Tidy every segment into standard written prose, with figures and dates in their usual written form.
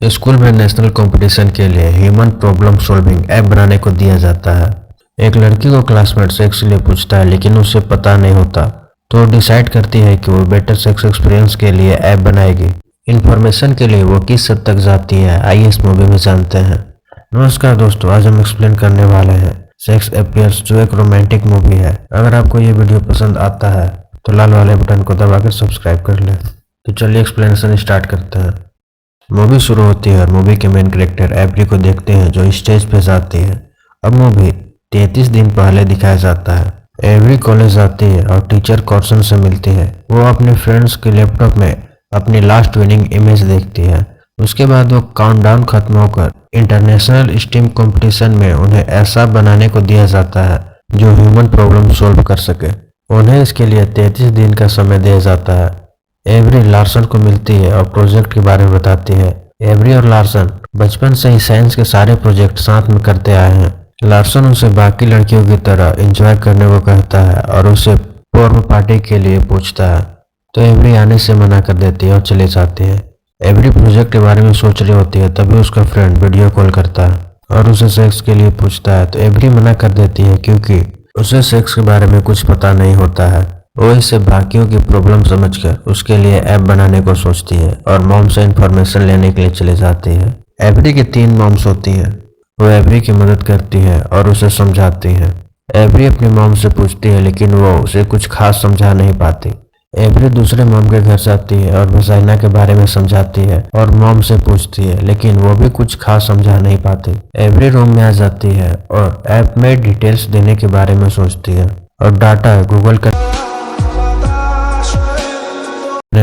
School में national competition के लिए ह्यूमन प्रॉब्लम सॉल्विंग ऐप बनाने को दिया जाता है। एक लड़की को क्लासमेट सेक्स के लिए पूछता है लेकिन उसे पता नहीं होता, तो डिसाइड करती है कि वो बेटर सेक्स एक्सपीरियंस के लिए ऐप बनाएगी। इन्फॉर्मेशन के लिए वो किस हद तक जाती है, आइए इस मूवी में जानते हैं। नमस्कार दोस्तों, आज हम एक्सप्लेन करने वाले हैं सेक्स अपियर्स, जो एक रोमांटिक मूवी है। अगर आपको ये वीडियो पसंद आता है तो लाल वाले बटन को दबाकर सब्सक्राइब कर लें। तो चलिए एक्सप्लेनेशन स्टार्ट करते हैं। मूवी शुरू होती है और मूवी के मेन कैरेक्टर एवरी को देखते हैं जो स्टेज पे जाती है। अब मूवी 33 दिन पहले दिखाया जाता है। एवरी कॉलेज आती है और टीचर कॉर्सन से मिलती है। वो अपने फ्रेंड्स के लैपटॉप में अपनी लास्ट विनिंग इमेज देखती है। उसके बाद वो काउंटडाउन खत्म होकर इंटरनेशनल स्टीम कंपटीशन में उन्हें ऐसा बनाने को दिया जाता है जो ह्यूमन प्रॉब्लम सॉल्व कर सके। उन्हें इसके लिए 33 दिन का समय दिया जाता है। एवरी लार्सन को मिलती है और प्रोजेक्ट के बारे में बताती है। एवरी और लार्सन बचपन से ही साइंस के सारे प्रोजेक्ट साथ में करते आए हैं। लार्सन उसे बाकी लड़कियों की तरह एंजॉय करने को कहता है और उसे पोर्न पार्टी के लिए पूछता है, तो एवरी आने से मना कर देती है और चले जाती है। एवरी प्रोजेक्ट के बारे में सोच रही होती है, तभी उसका फ्रेंड वीडियो कॉल करता है और उसे सेक्स के लिए पूछता है, तो एवरी मना कर देती है क्योंकि उसे सेक्स के बारे में कुछ पता नहीं होता है। वो इसे बाकियों की प्रॉब्लम समझकर उसके लिए ऐप बनाने को सोचती है और मॉम से इंफॉर्मेशन लेने के लिए चले जाती है। एवरी की 3 मॉम्स होती हैं। वो एवरी की मदद करती है और उसे समझाती है। एवरी अपनी मॉम से पूछती है लेकिन वो उसे कुछ खास समझा नहीं पाती। एवरी दूसरे मॉम के घर जाती है और वजाइना के बारे में समझाती है और मॉम से पूछती है लेकिन वो भी कुछ खास समझा नहीं पाती। एवरी रूम में आ जाती है और ऐप में डिटेल्स देने के बारे में सोचती है और डाटा गूगल करने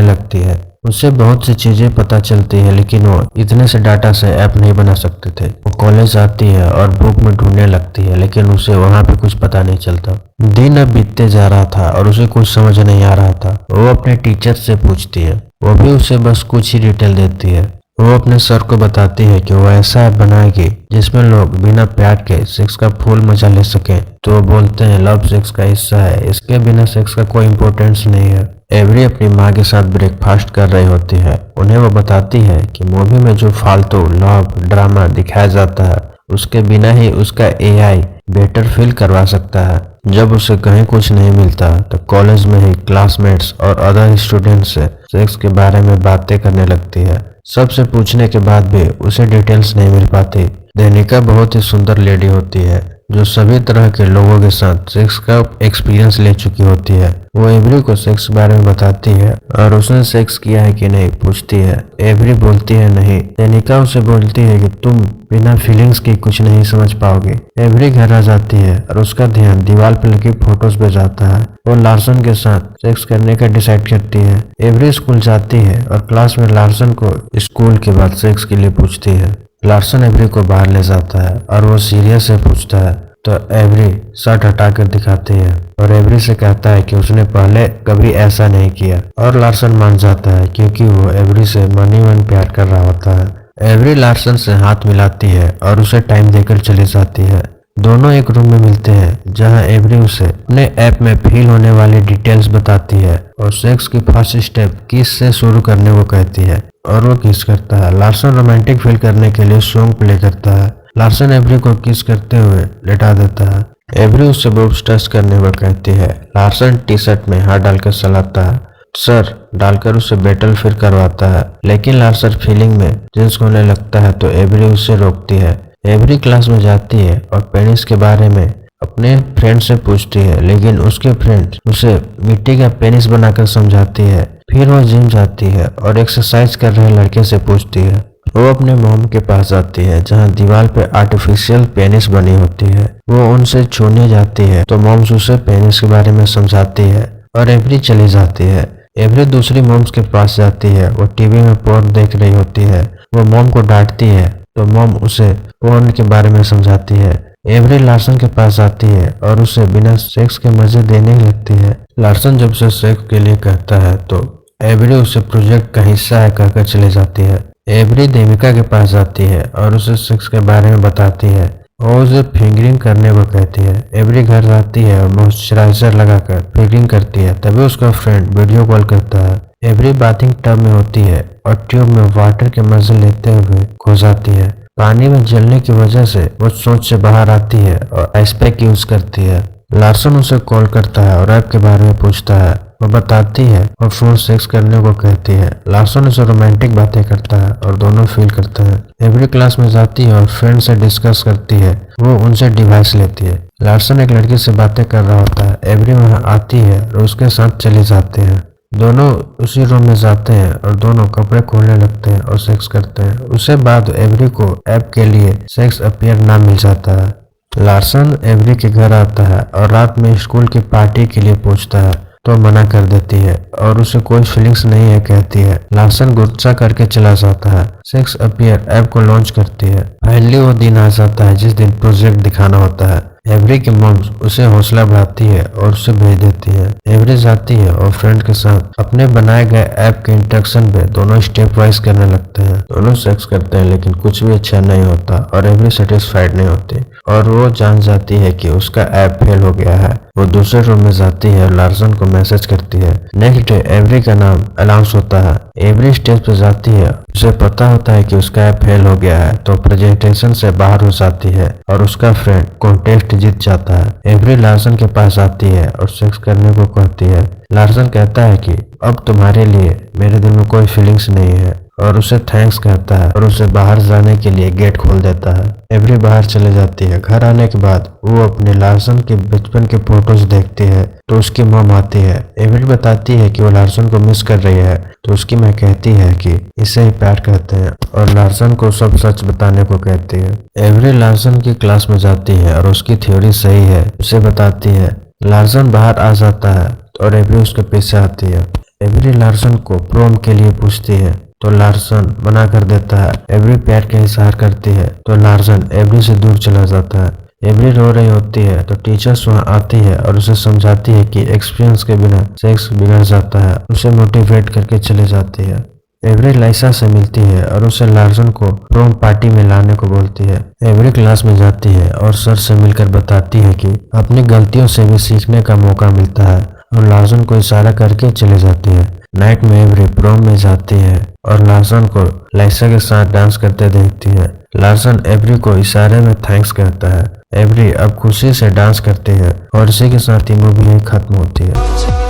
लगती है। उससे बहुत सी चीजें पता चलती है लेकिन वो इतने से डाटा से ऐप नहीं बना सकते थे। वो कॉलेज आती है और बुक में ढूंढने लगती है लेकिन उसे वहां पे कुछ पता नहीं चलता। दिन अब बीतते जा रहा था और उसे कुछ समझ नहीं आ रहा था। वो अपने टीचर से पूछती है, वो भी उसे बस कुछ ही डिटेल देती है। वो अपने सर को बताती है कि वो ऐसा ऐप बनाएगी जिसमें लोग बिना प्यार के सेक्स का फुल मजा ले सकें। तो वो बोलते हैं लव सेक्स का हिस्सा है, इसके बिना सेक्स का कोई इम्पोर्टेंस नहीं है। एवरी अपनी माँ के साथ ब्रेकफास्ट कर रही होती है। उन्हें वो बताती है कि मूवी में जो फालतू लव ड्रामा दिखाया जाता है उसके बिना ही उसका एआई बेटर फील करवा सकता है। जब उसे कहीं कुछ नहीं मिलता तो कॉलेज में ही क्लासमेट्स और अदर स्टूडेंट्स से सेक्स के बारे में बातें करने लगती है। सबसे पूछने के बाद भी उसे डिटेल्स नहीं मिल पाती। देनिका बहुत ही सुंदर लेडी होती है जो सभी तरह के लोगों के साथ सेक्स का एक्सपीरियंस ले चुकी होती है। वो एवरी को सेक्स के बारे में बताती है और उसने सेक्स किया है कि नहीं पूछती है। एवरी बोलती है नहीं। देनिका उसे बोलती है कि तुम बिना फीलिंग्स के कुछ नहीं समझ पाओगे। एवरी घर आ जाती है और उसका ध्यान दीवार पर लगी फोटोज पे जाता है। वो लार्सन के साथ सेक्स करने का डिसाइड करती है। एवरी स्कूल जाती है और क्लास में लार्सन को स्कूल के बाद सेक्स के लिए पूछती है। लार्सन एवरी को बाहर ले जाता है और वो सीरियस से पूछता है, तो एवरी शर्ट हटाकर दिखाती है और एवरी से कहता है कि उसने पहले कभी ऐसा नहीं किया। और लार्सन मान जाता है क्योंकि वो एवरी से मन ही मन प्यार कर रहा होता है। एवरी लार्सन से हाथ मिलाती है और उसे टाइम देकर चली जाती है। दोनों एक रूम में मिलते हैं जहां एवरी उसे अपने ऐप में फील होने वाली डिटेल्स बताती है और सेक्स की फर्स्ट स्टेप किस से शुरू करने को कहती है और वो किस करता है। लार्सन रोमांटिक फील करने के लिए सॉन्ग प्ले करता है। लार्सन एवरी को किस करते हुए लेटा देता है। एवरी उससे बॉब्स टच करने को कहती है। लार्सन टी शर्ट में हाथ डालकर चलाता है, सर डालकर उसे बैटल फिर करवाता है लेकिन लार्सन फीलिंग में जिन्स होने लगता है तो एवरी उसे रोकती है। एवरी क्लास में जाती है और पेनिस के बारे में अपने फ्रेंड से पूछती है लेकिन उसके फ्रेंड उसे मिट्टी का पेनिस बनाकर समझाती है। फिर वो जिम जाती है और एक्सरसाइज कर रहे लड़के से पूछती है। वो अपने मॉम के पास जाती है जहां दीवार पे आर्टिफिशियल पेनिस बनी होती है। वो उनसे छूने जाती है तो मॉम्स उसे पेनिस के बारे में समझाती है और एवरी चली जाती है। एवरी दूसरी मॉम्स के पास जाती है। वो टीवी में पोर्न देख रही होती है। वो मॉम को डांटती है तो मॉम उसे पोर्न के बारे में समझाती है। एवरी लार्सन के पास आती है और उसे बिना सेक्स के मजे देने लगती है। लार्सन जब उसे सेक्स के लिए कहता है तो एवरी उसे प्रोजेक्ट का हिस्सा है कहकर चली जाती है। एवरी देविका के पास जाती है और उसे सेक्स के बारे में बताती है और उसे फिंगरिंग करने को कहती है। एवरी घर जाती है और मॉइस्चराइजर लगाकर फिंगरिंग करती है, तभी उसका फ्रेंड वीडियो कॉल करता है। एवरी बाथिंग टब में होती है और ट्यूब में वाटर के मजे लेते हुए खो जाती है। पानी में जलने की वजह से वो सोच से बाहर आती है और आइस पैक यूज करती है। लार्सन उसे कॉल करता है और ऐप के बारे में पूछता है। वो बताती है और फोन सेक्स करने को कहती है। लार्सन उसे रोमांटिक बातें करता है और दोनों फील करते हैं। एवरी क्लास में जाती है और फ्रेंड से डिस्कस करती है। वो उनसे डिवाइस लेती है। लार्सन एक लड़की से बातें कर रहा होता है। एवरी वहाँ आती है और उसके साथ चले जाते हैं। दोनों उसी रूम में जाते हैं और दोनों कपड़े खोलने लगते हैं और सेक्स करते हैं। उसके बाद एवरी को ऐप के लिए सेक्स अपीयर नाम मिल जाता है। लार्सन एवरी के घर आता है और रात में स्कूल की पार्टी के लिए पूछता है तो मना कर देती है और उसे कोई फीलिंग्स नहीं है कहती है। लार्सन गुस्सा करके चला जाता है। सेक्स अपीयर ऐप को लॉन्च करती है। फाइनली वो दिन आ जाता है जिस दिन प्रोजेक्ट दिखाना होता है। एवरी की मॉम उसे हौसला बढ़ाती है और उसे भेज देती है। एवरी जाती है और फ्रेंड के साथ अपने बनाए गए ऐप के इंस्ट्रक्शन पे दोनों स्टेप वाइज करने लगते हैं। दोनों सेक्स करते हैं लेकिन कुछ भी अच्छा नहीं होता और एवरी सेटिस्फाइड नहीं होती और वो जान जाती है कि उसका ऐप फेल हो गया है। वो दूसरे रूम में जाती है और लार्सन को मैसेज करती है। नेक्स्ट डे एवरी का नाम अनाउंस होता है। एवरी स्टेज पे जाती है। उसे पता होता है कि उसका ऐप फेल हो गया है तो प्रेजेंटेशन से बाहर हो जाती है और उसका फ्रेंड कॉन्टेस्ट जीत जाता है। एवरी लार्सन के पास आती है और सेक्स करने को कहती है। लार्सन कहता है कि अब तुम्हारे लिए मेरे दिल में कोई फीलिंग्स नहीं है और उसे थैंक्स कहता है और उसे बाहर जाने के लिए गेट खोल देता है। एवरी बाहर चले जाती है। घर आने के बाद वो अपने लार्सन के बचपन के फोटोज देखती है तो उसकी मॉम आती है। एवरी बताती है कि वो लार्सन को मिस कर रही है तो उसकी माँ कहती है कि इसे ही प्यार कहते हैं और लार्सन को सब सच बताने को कहती है। एवरी लार्सन की क्लास में जाती है और उसकी थ्योरी सही है उसे बताती है। लार्सन बाहर आ जाता है और एवरी उसके पीछे आती है। एवरी लार्सन को प्रोम के लिए पूछती है तो लार्सन मना कर देता है। एवरी प्यार का इजहार करती है तो लार्सन एवरी से दूर चला जाता है। एवरी रो रही होती है तो टीचर्स वहाँ आती है और उसे समझाती है कि एक्सपीरियंस के बिना सेक्स बिगड़ जाता है। उसे मोटिवेट करके चले जाती है। एवरी लाइसा से मिलती है और उसे लार्सन को प्रोम पार्टी में लाने को बोलती है। एवरी क्लास में जाती है और सर से मिलकर बताती है कि अपनी गलतियों से भी सीखने का मौका मिलता है और लार्सन को इशारा करके चले जाती है। नाइट में एवरी प्रोम में जाती है और लार्सन को लाइसा के साथ डांस करते देखती है। लार्सन एवरी को इशारे में थैंक्स कहता है। एवरी अब खुशी से डांस करती है और इसी के साथ ही मूवी खत्म होती है।